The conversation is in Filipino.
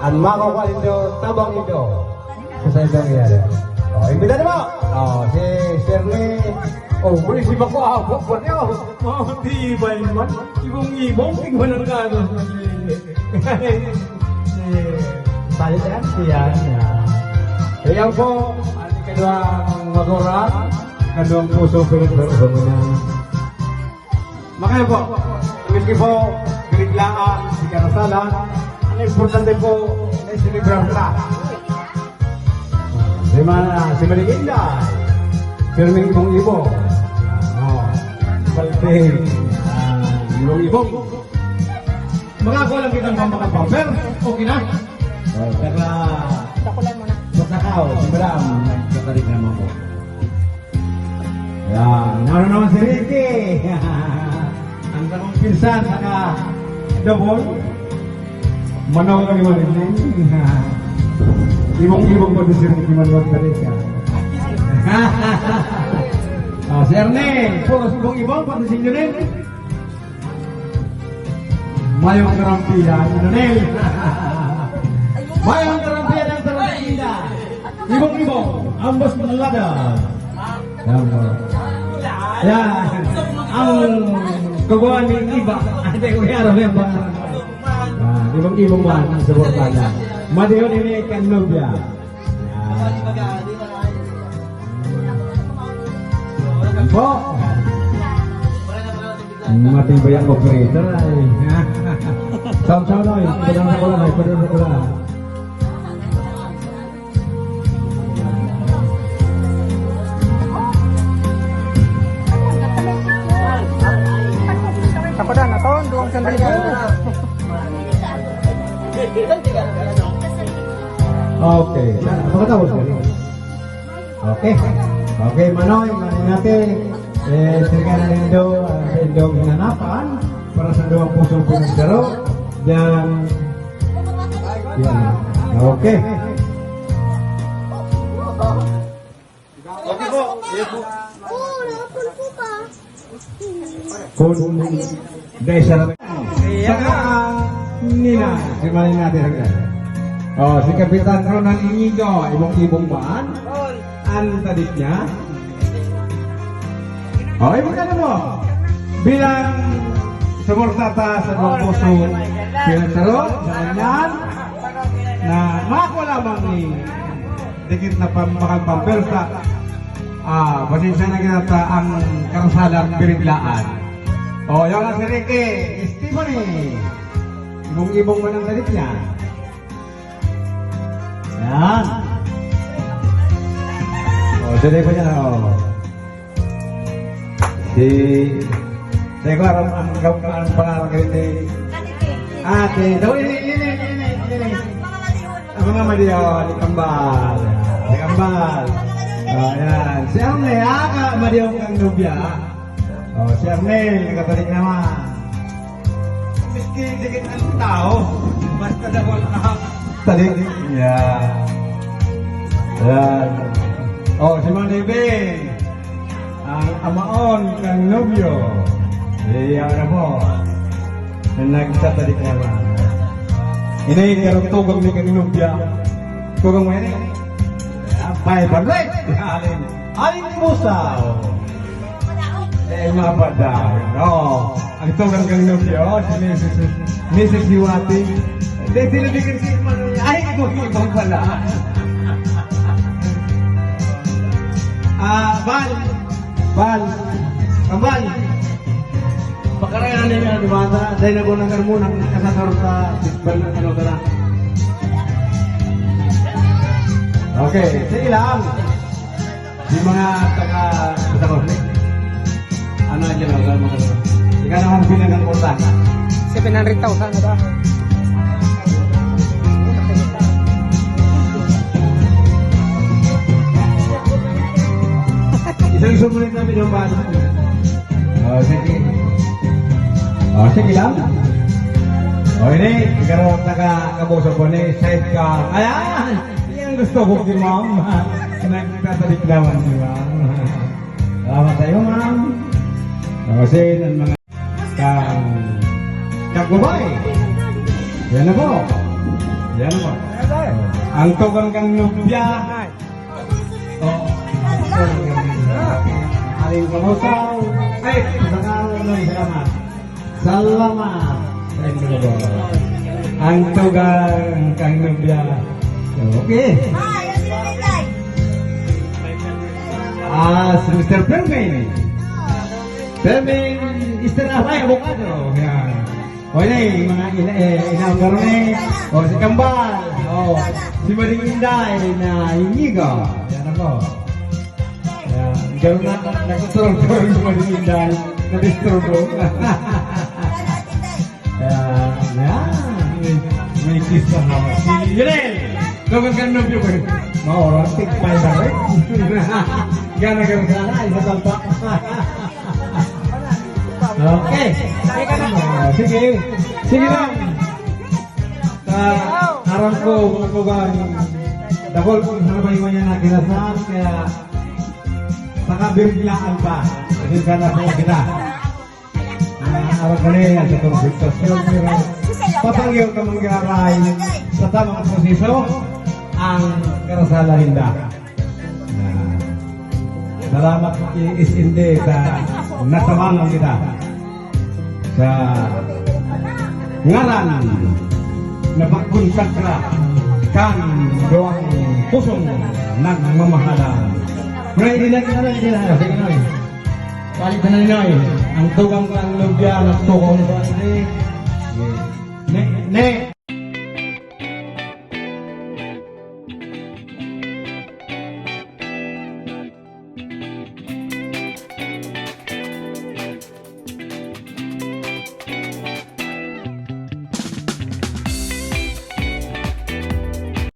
ang makakuha nito, tabang ito. Sa isang yan. O, imbita na mo! O, si Shirley. O, muli si Bako Abok po niyo. Di ba naman? Ibong-ibong, tingnan ang gano'n. Salit yan, siyan. Kaya po, ang ikaduang maguran, ikaduang puso pinagdaro sa mga. Makaya po, hindi po, biniglaan, si karasalan, ang importante po, ay sinibram ka. Si Mariginda, firming ibong ibong. Palping, ibong ibong. Mga ko lang kitang pampakapamper, okay na? Kaya, Takulan mo na. Masakaw, si Madam, nagkatarik naman po. Yan, naroon naman si Ricky. Ang takong pinsan, saka double. Manaw kami malignin. Ibong-ibong po si Ricky Manuel Talika. Si Ernel, puros ibong-ibong, pati si Lionel. Mayong karampihan, Lionel. Mayong karampihan ng Tarantida. Ibong-ibong, ambos malalaga. Yan, ang kubuhan ni Iba. Ate ko yaro yung mga. Ibong-ibong man ang suportana. Madiyon ini kan Nubia. Po. Matibay ang operator ay. Saw-saw na yun. Padang sa kulang ay. Padang sa kulang. Takulan na to. Duwang sandali ko. Okay. Pagkatapos ka rin. Okay. Okay, Manoy. Manoy natin. Sirga na Lindo. Lindo hinanapan. Para sa duwang pusong pinagdaro. Diyan. Yan. Okay. Okay po. Yes po. Kung dahil sa saka Nina, simalin natin agad. Si Kapitan Ronald Inigo, ibong-ibong man. Ang tadik niya. Ibong ka na mo. Bilang sumurtata sa buong puso pinagtaro sa kanyan na mako lamang ni dikit na makagpampersa. Pasensya na ginata ang karusalang biriglaan. Yung si Ricky, Stephanie. Ibong-ibong man ang tadik niya. Yan. Suday ko niya na. Saya ko ang pangarang ganito. Ate, daw ini. Ang mga madiyaw, ni Kambal. Si Kambal. Ayan. Si Arnel, madiyaw kang nubya. Si Arnel, nagkatalik naman. Dikit ang tao. Basta daw na talik. Yan. Yan. Si Manibing. Ang amaon kang nobyo. Iyan na po. Nagtatalik naman. Ini karugtugang ni kang nobya. Tugang mo yan eh. 500. Alin pusaw. Mga padaw. Ang tugang kang nobyo. Si Mrs. Iwati. Hindi tinabigin si Manoy. Ay, ibang pala. Kambal. Pakarayan na niya, dimata. Dahil nagunang karmunang kasasarot sa sisbal ng ano ka na. Okay, sige lang. Yung mga taga-Patakoslik. Ano dyan ako? Ika naman pinagang kurta. 700,000 na ba? Isang sumulit na pinumbahan. Sige. Sige lang. Ini, ikaroon kabuso po ni side ka. Ayan! Yan gusto ko si ma'am. Nagtatalik naman si ma'am. Salamat tayo ma'am. Kasi ng mga kagubay. Yan na po. Yan po. Ang tugang kang nubya. Oh. Aling kamusaw. Ay, salamat. Salamat. Ang tugang kang nubya. Okay. Si Mr. Fermin. Fermin Istirahay, abogado. Yan. O yun mga inaanggaron O si Kambal. O si Maring Inday na Inigo. Yan ako. Yan. Gano'n na nagtuturong-turong si Maring Inday na disturbo. Yan. May kiss na naman. Si Yunel. Logan ka nubyo ko. Maura, tigpay na rin. Gana-gana sana, isa tampa. Okay. Sige. Sige lang. Aram ko, kung dakol kung sana ba yung na kinasal, kaya nakabirglaan pa. Kasi sana po kita. Aram ka niya sa konsultasyon, pero papangyaw ka mong ginaray sa tamang proseso ang karasalan hinda. Salamat isinde sa natamangan kita sa ngaran na pagkonsagra kang doang pusong nagmamahalan. Muna hindi na. Sige na. Balik na ninoy. Ang tugang kang lubya ng tukong ba? Ne.